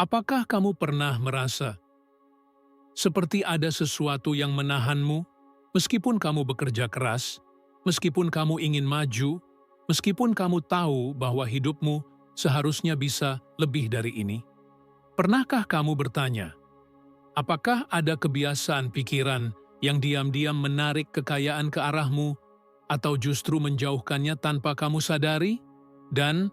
Apakah kamu pernah merasa seperti ada sesuatu yang menahanmu, meskipun kamu bekerja keras, meskipun kamu ingin maju, meskipun kamu tahu bahwa hidupmu seharusnya bisa lebih dari ini? Pernahkah kamu bertanya, apakah ada kebiasaan pikiran yang diam-diam menarik kekayaan ke arahmu, atau justru menjauhkannya tanpa kamu sadari? Dan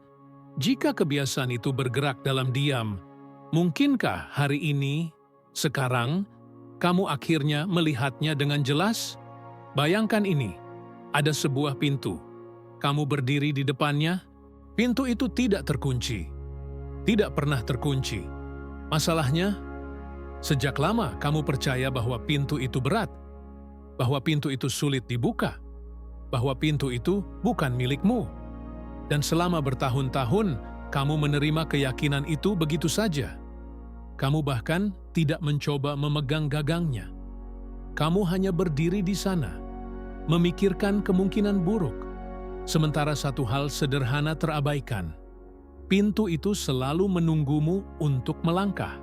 jika kebiasaan itu bergerak dalam diam, mungkinkah hari ini, sekarang, kamu akhirnya melihatnya dengan jelas? Bayangkan ini, ada sebuah pintu. Kamu berdiri di depannya, pintu itu tidak terkunci. Tidak pernah terkunci. Masalahnya, sejak lama kamu percaya bahwa pintu itu berat, bahwa pintu itu sulit dibuka, bahwa pintu itu bukan milikmu. Dan selama bertahun-tahun, kamu menerima keyakinan itu begitu saja. Kamu bahkan tidak mencoba memegang gagangnya. Kamu hanya berdiri di sana, memikirkan kemungkinan buruk, sementara satu hal sederhana terabaikan. Pintu itu selalu menunggumu untuk melangkah.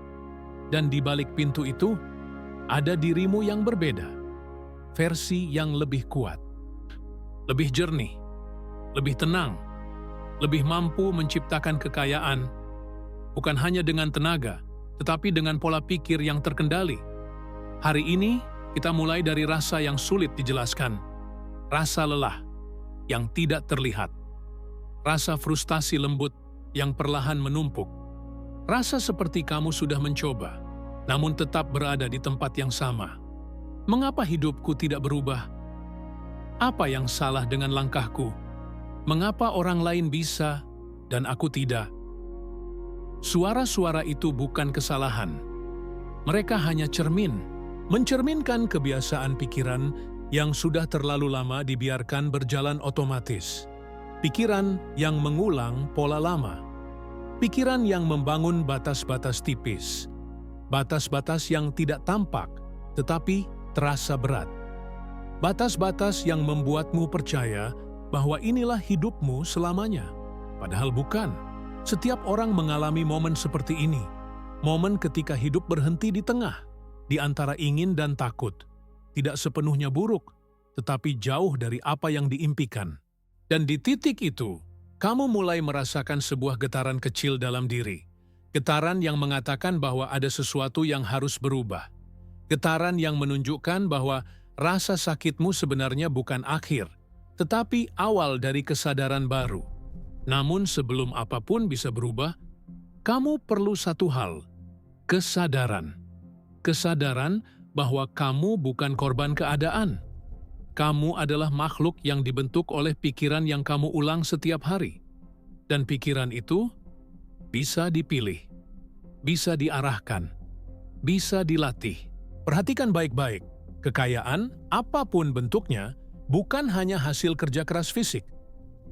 Dan di balik pintu itu, ada dirimu yang berbeda. Versi yang lebih kuat, lebih jernih, lebih tenang, lebih mampu menciptakan kekayaan, bukan hanya dengan tenaga, tetapi dengan pola pikir yang terkendali. Hari ini, kita mulai dari rasa yang sulit dijelaskan. Rasa lelah yang tidak terlihat. Rasa frustasi lembut yang perlahan menumpuk. Rasa seperti kamu sudah mencoba, namun tetap berada di tempat yang sama. Mengapa hidupku tidak berubah? Apa yang salah dengan langkahku? Mengapa orang lain bisa dan aku tidak? Suara-suara itu bukan kesalahan. Mereka hanya mencerminkan kebiasaan pikiran yang sudah terlalu lama dibiarkan berjalan otomatis. Pikiran yang mengulang pola lama. Pikiran yang membangun batas-batas tipis. Batas-batas yang tidak tampak, tetapi terasa berat. Batas-batas yang membuatmu percaya bahwa inilah hidupmu selamanya. Padahal bukan. Setiap orang mengalami momen seperti ini. Momen ketika hidup berhenti di tengah, di antara ingin dan takut. Tidak sepenuhnya buruk, tetapi jauh dari apa yang diimpikan. Dan di titik itu, kamu mulai merasakan sebuah getaran kecil dalam diri. Getaran yang mengatakan bahwa ada sesuatu yang harus berubah. Getaran yang menunjukkan bahwa rasa sakitmu sebenarnya bukan akhir, tetapi awal dari kesadaran baru. Namun sebelum apapun bisa berubah, kamu perlu satu hal, kesadaran. Kesadaran bahwa kamu bukan korban keadaan. Kamu adalah makhluk yang dibentuk oleh pikiran yang kamu ulang setiap hari. Dan pikiran itu bisa dipilih, bisa diarahkan, bisa dilatih. Perhatikan baik-baik, kekayaan, apapun bentuknya, bukan hanya hasil kerja keras fisik.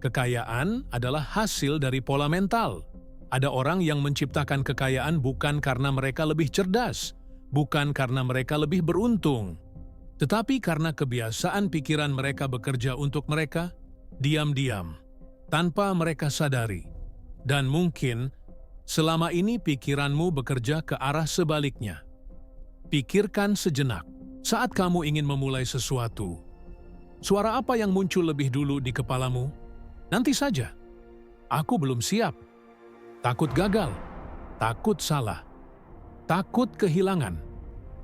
Kekayaan adalah hasil dari pola mental. Ada orang yang menciptakan kekayaan bukan karena mereka lebih cerdas, bukan karena mereka lebih beruntung, tetapi karena kebiasaan pikiran mereka bekerja untuk mereka, diam-diam, tanpa mereka sadari. Dan mungkin, selama ini pikiranmu bekerja ke arah sebaliknya. Pikirkan sejenak, saat kamu ingin memulai sesuatu, suara apa yang muncul lebih dulu di kepalamu? Nanti saja. Aku belum siap. Takut gagal. Takut salah. Takut kehilangan.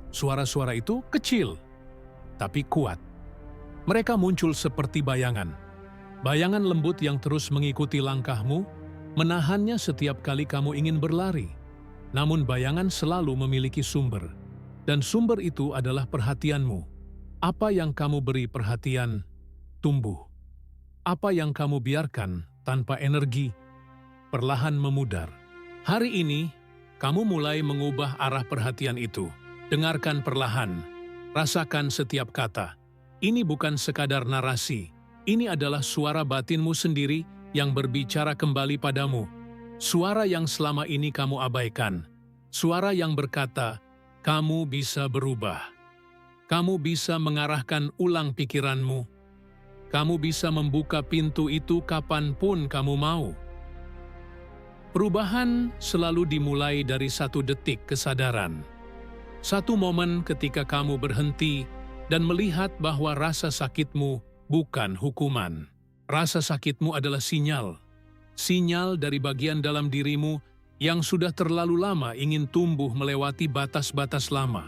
Suara-suara itu kecil, tapi kuat. Mereka muncul seperti bayangan. Bayangan lembut yang terus mengikuti langkahmu, menahannya setiap kali kamu ingin berlari. Namun bayangan selalu memiliki sumber. Dan sumber itu adalah perhatianmu. Apa yang kamu beri perhatian, tumbuh. Apa yang kamu biarkan tanpa energi, perlahan memudar. Hari ini, kamu mulai mengubah arah perhatian itu. Dengarkan perlahan, rasakan setiap kata. Ini bukan sekadar narasi. Ini adalah suara batinmu sendiri yang berbicara kembali padamu. Suara yang selama ini kamu abaikan. Suara yang berkata, kamu bisa berubah. Kamu bisa mengarahkan ulang pikiranmu. Kamu bisa membuka pintu itu kapanpun kamu mau. Perubahan selalu dimulai dari satu detik kesadaran. Satu momen ketika kamu berhenti dan melihat bahwa rasa sakitmu bukan hukuman. Rasa sakitmu adalah sinyal. Sinyal dari bagian dalam dirimu yang sudah terlalu lama ingin tumbuh melewati batas-batas lama.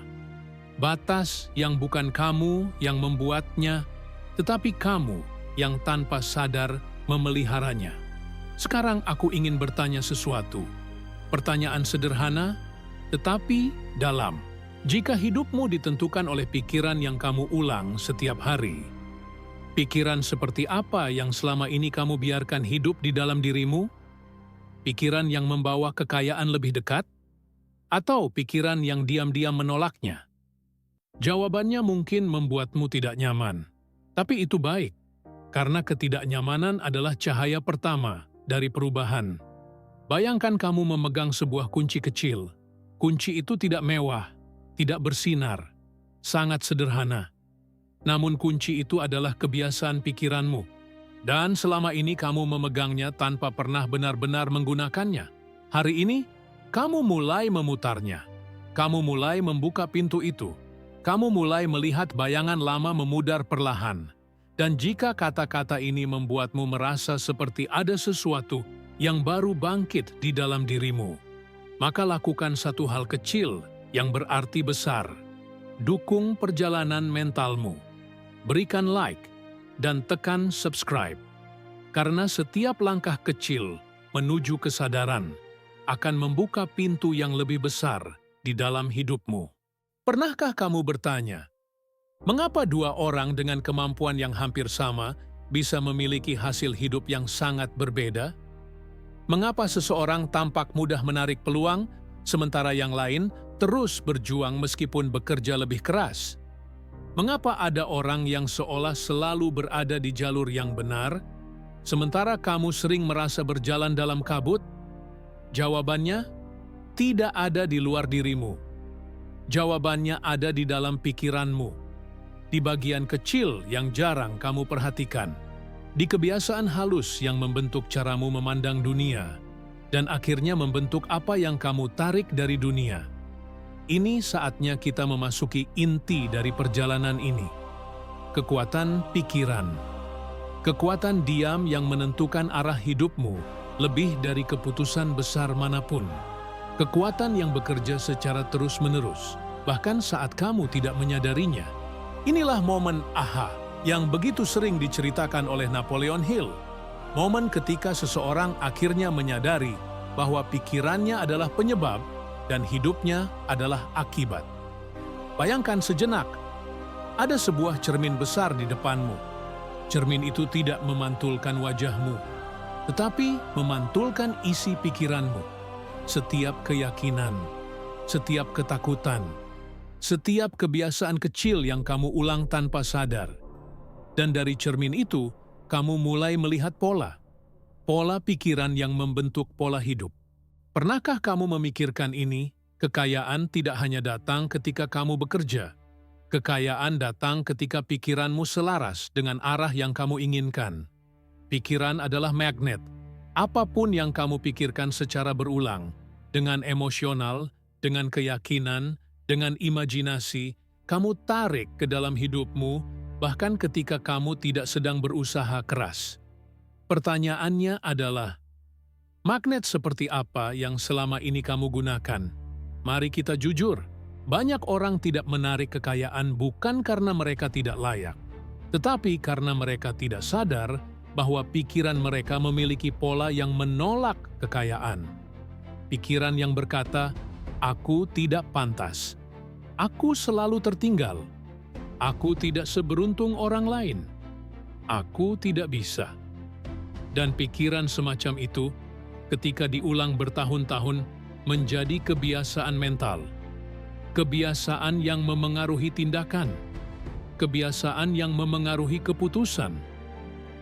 Batas yang bukan kamu yang membuatnya, tetapi kamu yang tanpa sadar memeliharanya. Sekarang aku ingin bertanya sesuatu. Pertanyaan sederhana, tetapi dalam. Jika hidupmu ditentukan oleh pikiran yang kamu ulang setiap hari, pikiran seperti apa yang selama ini kamu biarkan hidup di dalam dirimu? Pikiran yang membawa kekayaan lebih dekat? Atau pikiran yang diam-diam menolaknya? Jawabannya mungkin membuatmu tidak nyaman. Tapi itu baik, karena ketidaknyamanan adalah cahaya pertama dari perubahan. Bayangkan kamu memegang sebuah kunci kecil. Kunci itu tidak mewah, tidak bersinar, sangat sederhana. Namun kunci itu adalah kebiasaan pikiranmu. Dan selama ini kamu memegangnya tanpa pernah benar-benar menggunakannya. Hari ini, kamu mulai memutarnya. Kamu mulai membuka pintu itu. Kamu mulai melihat bayangan lama memudar perlahan. Dan jika kata-kata ini membuatmu merasa seperti ada sesuatu yang baru bangkit di dalam dirimu, maka lakukan satu hal kecil yang berarti besar. Dukung perjalanan mentalmu. Berikan like dan tekan subscribe. Karena setiap langkah kecil menuju kesadaran akan membuka pintu yang lebih besar di dalam hidupmu. Pernahkah kamu bertanya, mengapa dua orang dengan kemampuan yang hampir sama bisa memiliki hasil hidup yang sangat berbeda? Mengapa seseorang tampak mudah menarik peluang, sementara yang lain terus berjuang meskipun bekerja lebih keras? Mengapa ada orang yang seolah selalu berada di jalur yang benar, sementara kamu sering merasa berjalan dalam kabut? Jawabannya, tidak ada di luar dirimu. Jawabannya ada di dalam pikiranmu, di bagian kecil yang jarang kamu perhatikan, di kebiasaan halus yang membentuk caramu memandang dunia, dan akhirnya membentuk apa yang kamu tarik dari dunia. Ini saatnya kita memasuki inti dari perjalanan ini. Kekuatan pikiran. Kekuatan diam yang menentukan arah hidupmu lebih dari keputusan besar manapun. Kekuatan yang bekerja secara terus-menerus, bahkan saat kamu tidak menyadarinya. Inilah momen aha yang begitu sering diceritakan oleh Napoleon Hill. Momen ketika seseorang akhirnya menyadari bahwa pikirannya adalah penyebab dan hidupnya adalah akibat. Bayangkan sejenak, ada sebuah cermin besar di depanmu. Cermin itu tidak memantulkan wajahmu, tetapi memantulkan isi pikiranmu. Setiap keyakinan, setiap ketakutan, setiap kebiasaan kecil yang kamu ulang tanpa sadar. Dan dari cermin itu, kamu mulai melihat pola. Pola pikiran yang membentuk pola hidup. Pernahkah kamu memikirkan ini? Kekayaan tidak hanya datang ketika kamu bekerja. Kekayaan datang ketika pikiranmu selaras dengan arah yang kamu inginkan. Pikiran adalah magnet. Apapun yang kamu pikirkan secara berulang, dengan emosional, dengan keyakinan, dengan imajinasi, kamu tarik ke dalam hidupmu, bahkan ketika kamu tidak sedang berusaha keras. Pertanyaannya adalah, magnet seperti apa yang selama ini kamu gunakan? Mari kita jujur, banyak orang tidak menarik kekayaan bukan karena mereka tidak layak, tetapi karena mereka tidak sadar bahwa pikiran mereka memiliki pola yang menolak kekayaan. Pikiran yang berkata, aku tidak pantas. Aku selalu tertinggal. Aku tidak seberuntung orang lain. Aku tidak bisa. Dan pikiran semacam itu, ketika diulang bertahun-tahun, menjadi kebiasaan mental. Kebiasaan yang memengaruhi tindakan. Kebiasaan yang memengaruhi keputusan.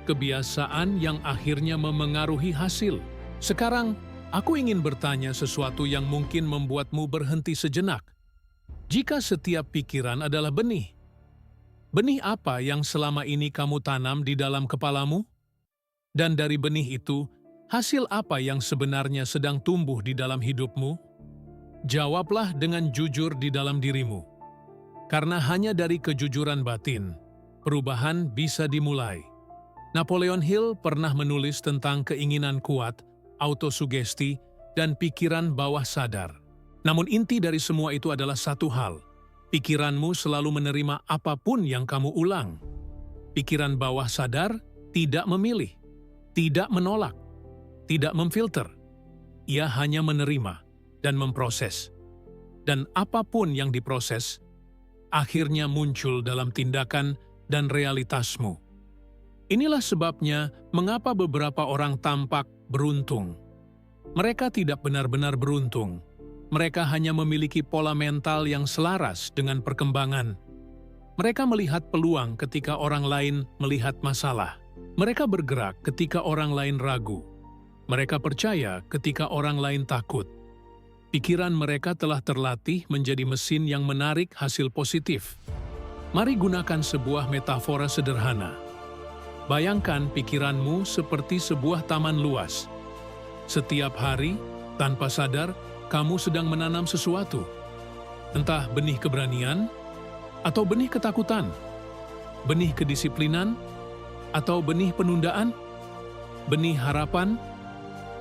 Kebiasaan yang akhirnya memengaruhi hasil. Sekarang, aku ingin bertanya sesuatu yang mungkin membuatmu berhenti sejenak. Jika setiap pikiran adalah benih, benih apa yang selama ini kamu tanam di dalam kepalamu? Dan dari benih itu, Hasil apa yang sebenarnya sedang tumbuh di dalam hidupmu? Jawablah dengan jujur di dalam dirimu. Karena hanya dari kejujuran batin, perubahan bisa dimulai. Napoleon Hill pernah menulis tentang keinginan kuat, autosugesti, dan pikiran bawah sadar. Namun inti dari semua itu adalah satu hal. Pikiranmu selalu menerima apapun yang kamu ulang. Pikiran bawah sadar tidak memilih, tidak menolak, tidak memfilter. Ia hanya menerima dan memproses. Dan apapun yang diproses, akhirnya muncul dalam tindakan dan realitasmu. Inilah sebabnya mengapa beberapa orang tampak beruntung. Mereka tidak benar-benar beruntung. Mereka hanya memiliki pola mental yang selaras dengan perkembangan. Mereka melihat peluang ketika orang lain melihat masalah. Mereka bergerak ketika orang lain ragu. Mereka percaya ketika orang lain takut. Pikiran mereka telah terlatih menjadi mesin yang menarik hasil positif. Mari gunakan sebuah metafora sederhana. Bayangkan pikiranmu seperti sebuah taman luas. Setiap hari, tanpa sadar, kamu sedang menanam sesuatu. Entah benih keberanian, atau benih ketakutan, benih kedisiplinan, atau benih penundaan, benih harapan,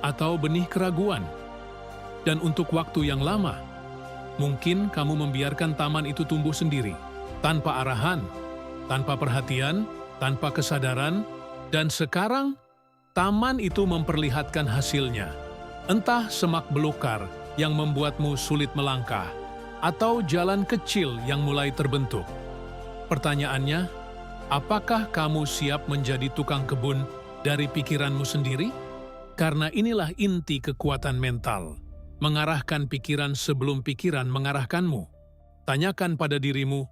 atau benih keraguan. Dan untuk waktu yang lama, mungkin kamu membiarkan taman itu tumbuh sendiri, tanpa arahan, tanpa perhatian, tanpa kesadaran, dan sekarang taman itu memperlihatkan hasilnya. Entah semak belukar yang membuatmu sulit melangkah, atau jalan kecil yang mulai terbentuk. Pertanyaannya, apakah kamu siap menjadi tukang kebun dari pikiranmu sendiri? Karena inilah inti kekuatan mental. Mengarahkan pikiran sebelum pikiran mengarahkanmu. Tanyakan pada dirimu,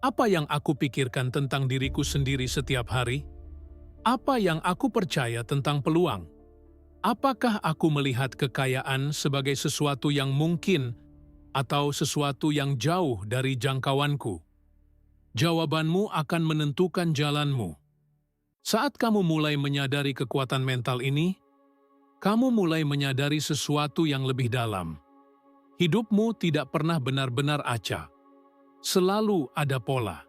apa yang aku pikirkan tentang diriku sendiri setiap hari? Apa yang aku percaya tentang peluang? Apakah aku melihat kekayaan sebagai sesuatu yang mungkin atau sesuatu yang jauh dari jangkauanku? Jawabanmu akan menentukan jalanmu. Saat kamu mulai menyadari kekuatan mental ini, kamu mulai menyadari sesuatu yang lebih dalam. Hidupmu tidak pernah benar-benar acak. Selalu ada pola.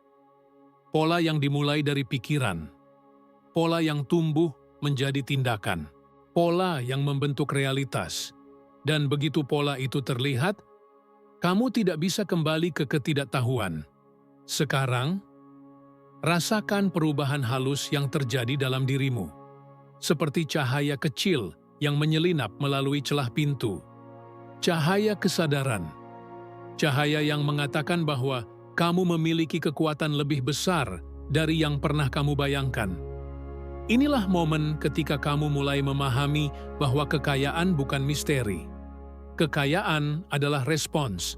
Pola yang dimulai dari pikiran. Pola yang tumbuh menjadi tindakan. Pola yang membentuk realitas. Dan begitu pola itu terlihat, kamu tidak bisa kembali ke ketidaktahuan. Sekarang, rasakan perubahan halus yang terjadi dalam dirimu. Seperti cahaya kecil yang menyelinap melalui celah pintu. Cahaya kesadaran. Cahaya yang mengatakan bahwa kamu memiliki kekuatan lebih besar dari yang pernah kamu bayangkan. Inilah momen ketika kamu mulai memahami bahwa kekayaan bukan misteri. Kekayaan adalah respons.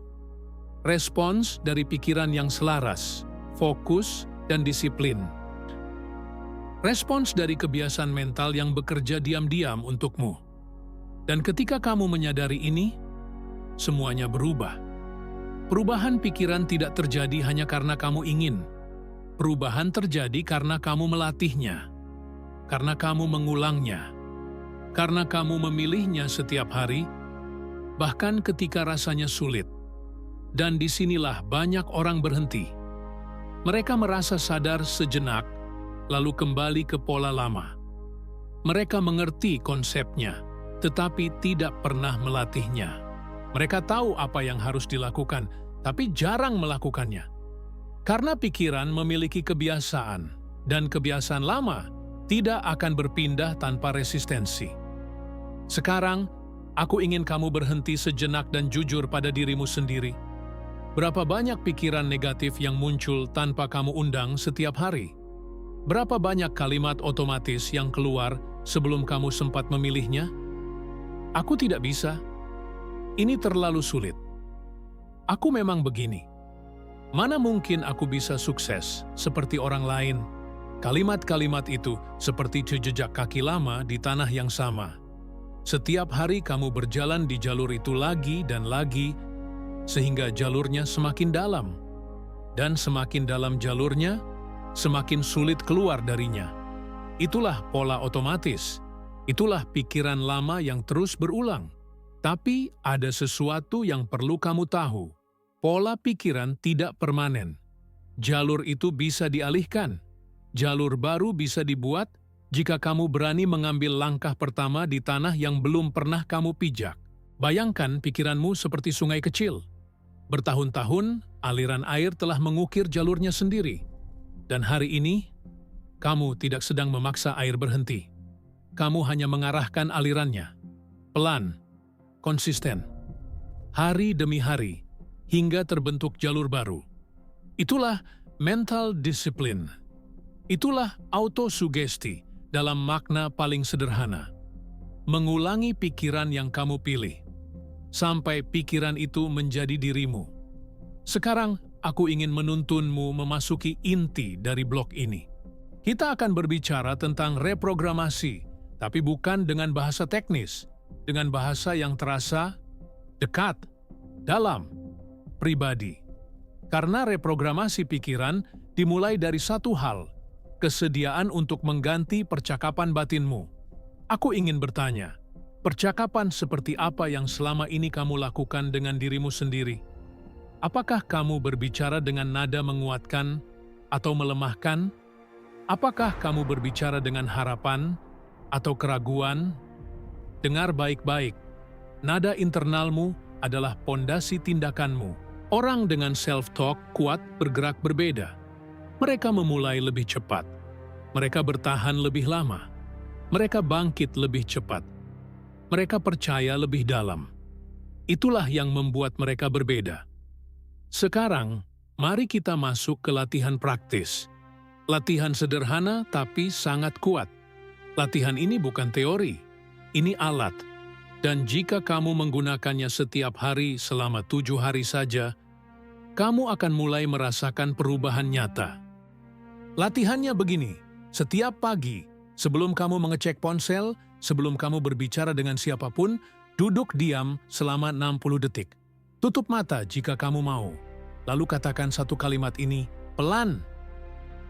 Respons dari pikiran yang selaras, fokus, dan disiplin. Respons dari kebiasaan mental yang bekerja diam-diam untukmu. Dan ketika kamu menyadari ini, semuanya berubah. Perubahan pikiran tidak terjadi hanya karena kamu ingin. Perubahan terjadi karena kamu melatihnya. Karena kamu mengulangnya. Karena kamu memilihnya setiap hari, bahkan ketika rasanya sulit. Dan disinilah banyak orang berhenti. Mereka merasa sadar sejenak, lalu kembali ke pola lama. Mereka mengerti konsepnya, tetapi tidak pernah melatihnya. Mereka tahu apa yang harus dilakukan, tapi jarang melakukannya. Karena pikiran memiliki kebiasaan, dan kebiasaan lama tidak akan berpindah tanpa resistensi. Sekarang, aku ingin kamu berhenti sejenak dan jujur pada dirimu sendiri. Berapa banyak pikiran negatif yang muncul tanpa kamu undang setiap hari? Berapa banyak kalimat otomatis yang keluar sebelum kamu sempat memilihnya? Aku tidak bisa. Ini terlalu sulit. Aku memang begini. Mana mungkin aku bisa sukses seperti orang lain? Kalimat-kalimat itu seperti jejak kaki lama di tanah yang sama. Setiap hari kamu berjalan di jalur itu lagi dan lagi, sehingga jalurnya semakin dalam. Dan semakin dalam jalurnya, semakin sulit keluar darinya. Itulah pola otomatis. Itulah pikiran lama yang terus berulang. Tapi ada sesuatu yang perlu kamu tahu. Pola pikiran tidak permanen. Jalur itu bisa dialihkan. Jalur baru bisa dibuat jika kamu berani mengambil langkah pertama di tanah yang belum pernah kamu pijak. Bayangkan pikiranmu seperti sungai kecil. Bertahun-tahun, aliran air telah mengukir jalurnya sendiri. Dan hari ini, kamu tidak sedang memaksa air berhenti. Kamu hanya mengarahkan alirannya. Pelan, konsisten. Hari demi hari, hingga terbentuk jalur baru. Itulah mental discipline. Itulah autosugesti dalam makna paling sederhana. Mengulangi pikiran yang kamu pilih, sampai pikiran itu menjadi dirimu. Sekarang, aku ingin menuntunmu memasuki inti dari blok ini. Kita akan berbicara tentang reprogramasi, tapi bukan dengan bahasa teknis, dengan bahasa yang terasa dekat, dalam, pribadi. Karena reprogramasi pikiran dimulai dari satu hal, kesediaan untuk mengganti percakapan batinmu. Aku ingin bertanya, percakapan seperti apa yang selama ini kamu lakukan dengan dirimu sendiri? Apakah kamu berbicara dengan nada menguatkan atau melemahkan? Apakah kamu berbicara dengan harapan atau keraguan? Dengar baik-baik, nada internalmu adalah pondasi tindakanmu. Orang dengan self-talk kuat bergerak berbeda. Mereka memulai lebih cepat. Mereka bertahan lebih lama. Mereka bangkit lebih cepat. Mereka percaya lebih dalam. Itulah yang membuat mereka berbeda. Sekarang, mari kita masuk ke latihan praktis. Latihan sederhana tapi sangat kuat. Latihan ini bukan teori, ini alat. Dan jika kamu menggunakannya setiap hari selama 7 hari saja, kamu akan mulai merasakan perubahan nyata. Latihannya begini, setiap pagi, sebelum kamu mengecek ponsel, sebelum kamu berbicara dengan siapapun, duduk diam selama 60 detik. Tutup mata jika kamu mau. Lalu katakan satu kalimat ini, pelan,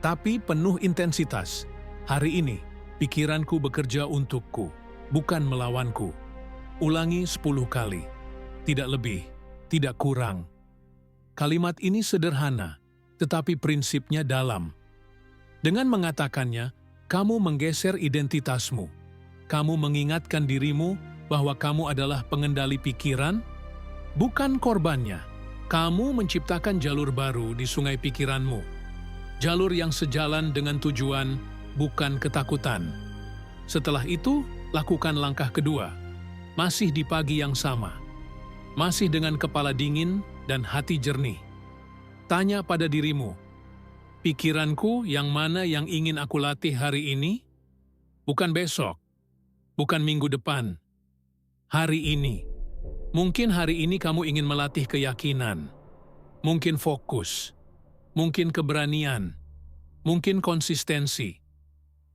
tapi penuh intensitas. Hari ini, pikiranku bekerja untukku, bukan melawanku. Ulangi 10 kali, tidak lebih, tidak kurang. Kalimat ini sederhana, tetapi prinsipnya dalam. Dengan mengatakannya, kamu menggeser identitasmu. Kamu mengingatkan dirimu bahwa kamu adalah pengendali pikiran, bukan korbannya. Kamu menciptakan jalur baru di sungai pikiranmu. Jalur yang sejalan dengan tujuan, bukan ketakutan. Setelah itu, lakukan langkah kedua. Masih di pagi yang sama. Masih dengan kepala dingin dan hati jernih. Tanya pada dirimu, pikiranku yang mana yang ingin aku latih hari ini? Bukan besok, bukan minggu depan. Hari ini. Mungkin hari ini kamu ingin melatih keyakinan. Mungkin fokus. Mungkin keberanian. Mungkin konsistensi.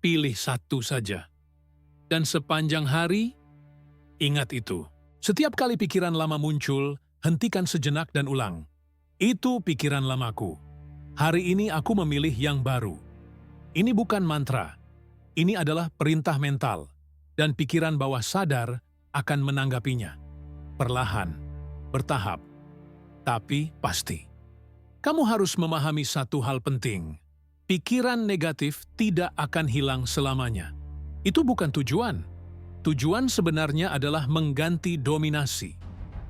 Pilih satu saja. Dan sepanjang hari, ingat itu. Setiap kali pikiran lama muncul, hentikan sejenak dan ulang. Itu pikiran lamaku. Hari ini aku memilih yang baru. Ini bukan mantra. Ini adalah perintah mental. Dan pikiran bawah sadar akan menanggapinya. Perlahan, bertahap, tapi pasti. Kamu harus memahami satu hal penting. Pikiran negatif tidak akan hilang selamanya. Itu bukan tujuan. Tujuan sebenarnya adalah mengganti dominasi.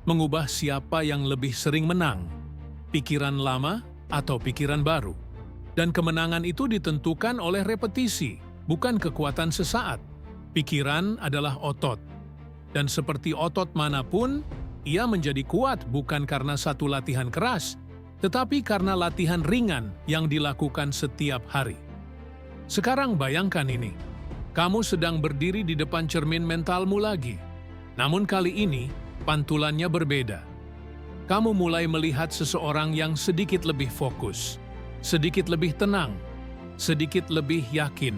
Mengubah siapa yang lebih sering menang. Pikiran lama atau pikiran baru. Dan kemenangan itu ditentukan oleh repetisi, bukan kekuatan sesaat. Pikiran adalah otot. Dan seperti otot manapun, ia menjadi kuat bukan karena satu latihan keras, tetapi karena latihan ringan yang dilakukan setiap hari. Sekarang bayangkan ini, kamu sedang berdiri di depan cermin mentalmu lagi. Namun kali ini, pantulannya berbeda. Kamu mulai melihat seseorang yang sedikit lebih fokus, sedikit lebih tenang, sedikit lebih yakin.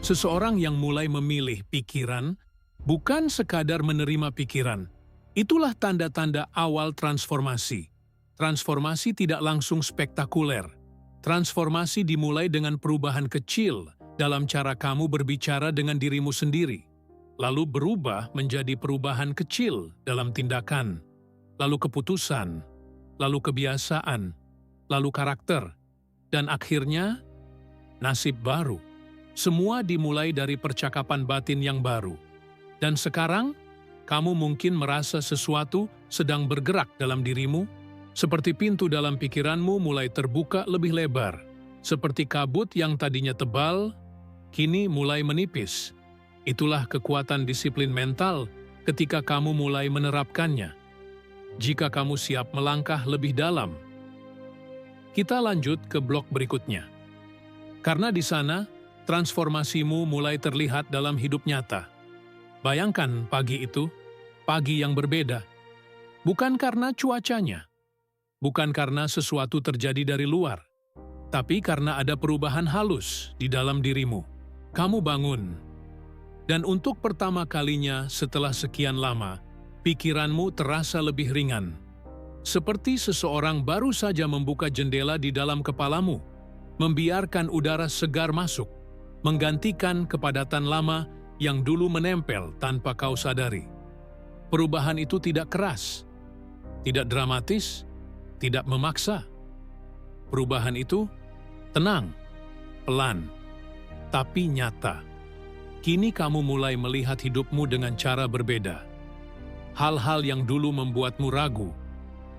Seseorang yang mulai memilih pikiran, bukan sekadar menerima pikiran. Itulah tanda-tanda awal transformasi. Transformasi tidak langsung spektakuler. Transformasi dimulai dengan perubahan kecil dalam cara kamu berbicara dengan dirimu sendiri. lalu berubah menjadi perubahan kecil dalam tindakan, lalu keputusan, lalu kebiasaan, lalu karakter, dan akhirnya nasib baru. Semua dimulai dari percakapan batin yang baru. Dan sekarang, kamu mungkin merasa sesuatu sedang bergerak dalam dirimu, seperti pintu dalam pikiranmu mulai terbuka lebih lebar, seperti kabut yang tadinya tebal, kini mulai menipis. Itulah kekuatan disiplin mental ketika kamu mulai menerapkannya. Jika kamu siap melangkah lebih dalam, kita lanjut ke blok berikutnya. Karena di sana, transformasimu mulai terlihat dalam hidup nyata. Bayangkan pagi itu, pagi yang berbeda. Bukan karena cuacanya, bukan karena sesuatu terjadi dari luar, tapi karena ada perubahan halus di dalam dirimu. Kamu bangun, dan untuk pertama kalinya setelah sekian lama, pikiranmu terasa lebih ringan. Seperti seseorang baru saja membuka jendela di dalam kepalamu, membiarkan udara segar masuk, menggantikan kepadatan lama yang dulu menempel tanpa kau sadari. Perubahan itu tidak keras, tidak dramatis, tidak memaksa. Perubahan itu tenang, pelan, tapi nyata. Kini kamu mulai melihat hidupmu dengan cara berbeda. Hal-hal yang dulu membuatmu ragu,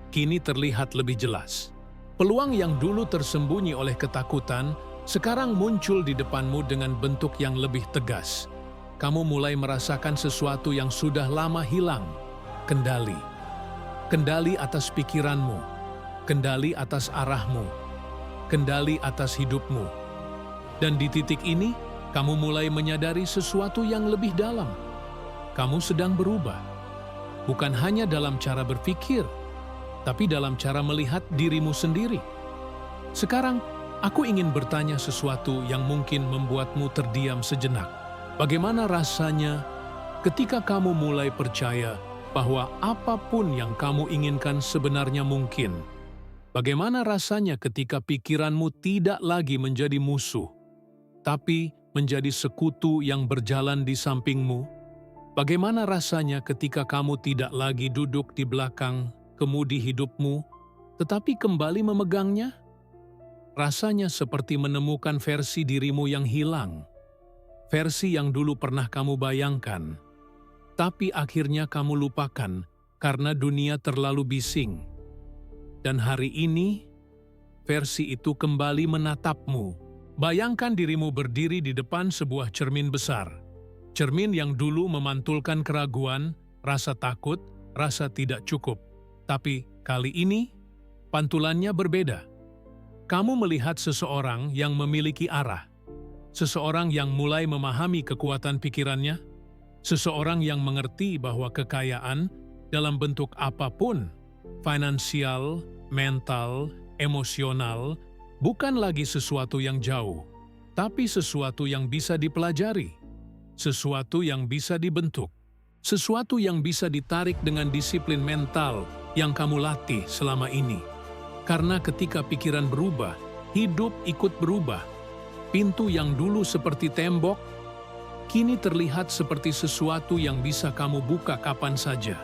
kini terlihat lebih jelas. Peluang yang dulu tersembunyi oleh ketakutan, sekarang muncul di depanmu dengan bentuk yang lebih tegas. Kamu mulai merasakan sesuatu yang sudah lama hilang, kendali. Kendali atas pikiranmu, kendali atas arahmu, kendali atas hidupmu. Dan di titik ini, kamu mulai menyadari sesuatu yang lebih dalam. Kamu sedang berubah. Bukan hanya dalam cara berpikir, tapi dalam cara melihat dirimu sendiri. Sekarang, aku ingin bertanya sesuatu yang mungkin membuatmu terdiam sejenak. Bagaimana rasanya ketika kamu mulai percaya bahwa apapun yang kamu inginkan sebenarnya mungkin? Bagaimana rasanya ketika pikiranmu tidak lagi menjadi musuh, tapi menjadi sekutu yang berjalan di sampingmu? Bagaimana rasanya ketika kamu tidak lagi duduk di belakang kemudi hidupmu, tetapi kembali memegangnya? Rasanya seperti menemukan versi dirimu yang hilang, versi yang dulu pernah kamu bayangkan, tapi akhirnya kamu lupakan karena dunia terlalu bising. Dan hari ini, versi itu kembali menatapmu. Bayangkan dirimu berdiri di depan sebuah cermin besar. Cermin yang dulu memantulkan keraguan, rasa takut, rasa tidak cukup. Tapi kali ini, pantulannya berbeda. Kamu melihat seseorang yang memiliki arah. Seseorang yang mulai memahami kekuatan pikirannya. Seseorang yang mengerti bahwa kekayaan dalam bentuk apapun, finansial, mental, emosional, bukan lagi sesuatu yang jauh, tapi sesuatu yang bisa dipelajari, sesuatu yang bisa dibentuk, sesuatu yang bisa ditarik dengan disiplin mental yang kamu latih selama ini. Karena ketika pikiran berubah, hidup ikut berubah. Pintu yang dulu seperti tembok, kini terlihat seperti sesuatu yang bisa kamu buka kapan saja.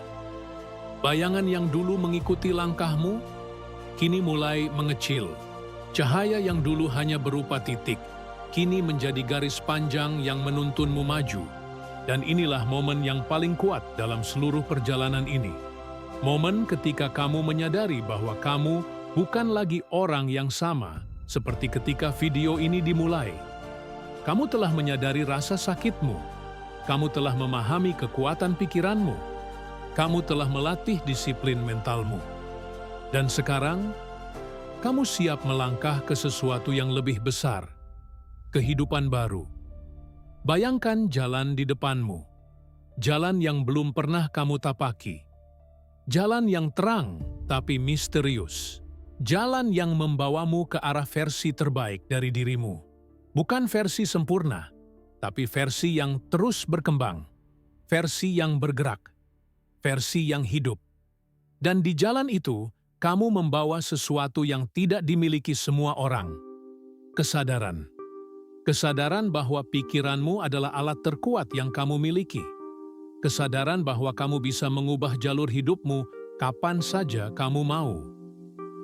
Bayangan yang dulu mengikuti langkahmu, kini mulai mengecil. Cahaya yang dulu hanya berupa titik, kini menjadi garis panjang yang menuntunmu maju. Dan inilah momen yang paling kuat dalam seluruh perjalanan ini. Momen ketika kamu menyadari bahwa kamu bukan lagi orang yang sama seperti ketika video ini dimulai. Kamu telah menyadari rasa sakitmu. Kamu telah memahami kekuatan pikiranmu. Kamu telah melatih disiplin mentalmu. Dan sekarang, kamu siap melangkah ke sesuatu yang lebih besar, kehidupan baru. Bayangkan jalan di depanmu, jalan yang belum pernah kamu tapaki, jalan yang terang tapi misterius, jalan yang membawamu ke arah versi terbaik dari dirimu. Bukan versi sempurna, tapi versi yang terus berkembang, versi yang bergerak, versi yang hidup. Dan di jalan itu, kamu membawa sesuatu yang tidak dimiliki semua orang. Kesadaran. Kesadaran bahwa pikiranmu adalah alat terkuat yang kamu miliki. Kesadaran bahwa kamu bisa mengubah jalur hidupmu kapan saja kamu mau.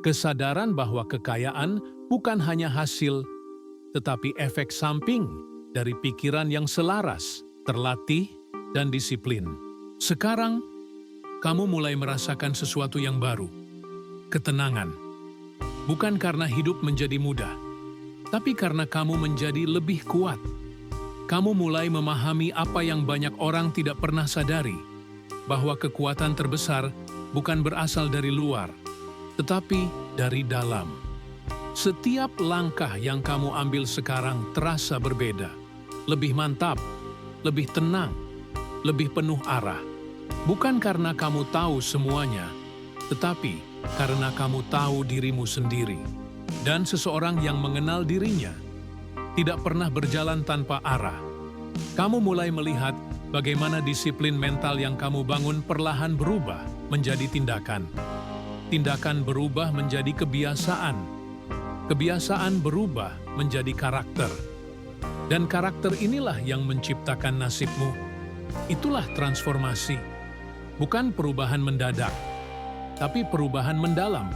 Kesadaran bahwa kekayaan bukan hanya hasil, tetapi efek samping dari pikiran yang selaras, terlatih, dan disiplin. Sekarang, kamu mulai merasakan sesuatu yang baru. Ketenangan. Bukan karena hidup menjadi mudah, tapi karena kamu menjadi lebih kuat. Kamu mulai memahami apa yang banyak orang tidak pernah sadari, bahwa kekuatan terbesar bukan berasal dari luar, tetapi dari dalam. Setiap langkah yang kamu ambil sekarang terasa berbeda, lebih mantap, lebih tenang, lebih penuh arah. Bukan karena kamu tahu semuanya, tetapi karena kamu tahu dirimu sendiri. Dan seseorang yang mengenal dirinya tidak pernah berjalan tanpa arah. Kamu mulai melihat bagaimana disiplin mental yang kamu bangun perlahan berubah menjadi tindakan. Tindakan berubah menjadi kebiasaan. Kebiasaan berubah menjadi karakter. Dan karakter inilah yang menciptakan nasibmu. Itulah transformasi. Bukan perubahan mendadak, tapi perubahan mendalam.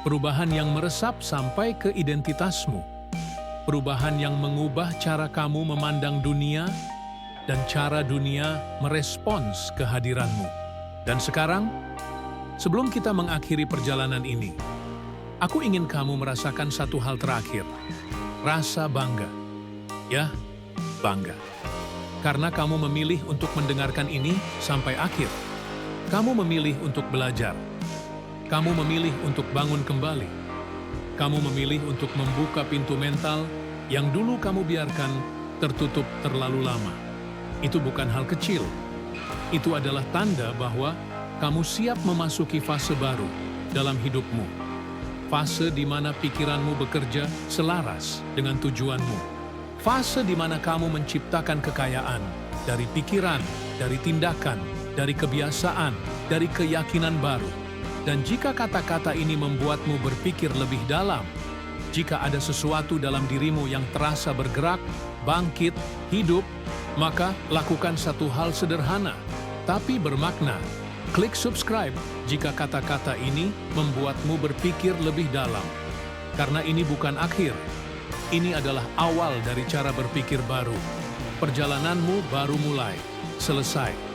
Perubahan yang meresap sampai ke identitasmu. Perubahan yang mengubah cara kamu memandang dunia dan cara dunia merespons kehadiranmu. Dan sekarang, sebelum kita mengakhiri perjalanan ini, aku ingin kamu merasakan satu hal terakhir. Rasa bangga. Ya, bangga. Karena kamu memilih untuk mendengarkan ini sampai akhir. Kamu memilih untuk belajar. Kamu memilih untuk bangun kembali. Kamu memilih untuk membuka pintu mental yang dulu kamu biarkan tertutup terlalu lama. Itu bukan hal kecil. Itu adalah tanda bahwa kamu siap memasuki fase baru dalam hidupmu. Fase di mana pikiranmu bekerja selaras dengan tujuanmu. Fase di mana kamu menciptakan kekayaan dari pikiran, dari tindakan, dari kebiasaan, dari keyakinan baru. Dan jika kata-kata ini membuatmu berpikir lebih dalam, jika ada sesuatu dalam dirimu yang terasa bergerak, bangkit, hidup, maka lakukan satu hal sederhana, tapi bermakna. Klik subscribe jika kata-kata ini membuatmu berpikir lebih dalam. Karena ini bukan akhir. Ini adalah awal dari cara berpikir baru. Perjalananmu baru mulai. Selesai.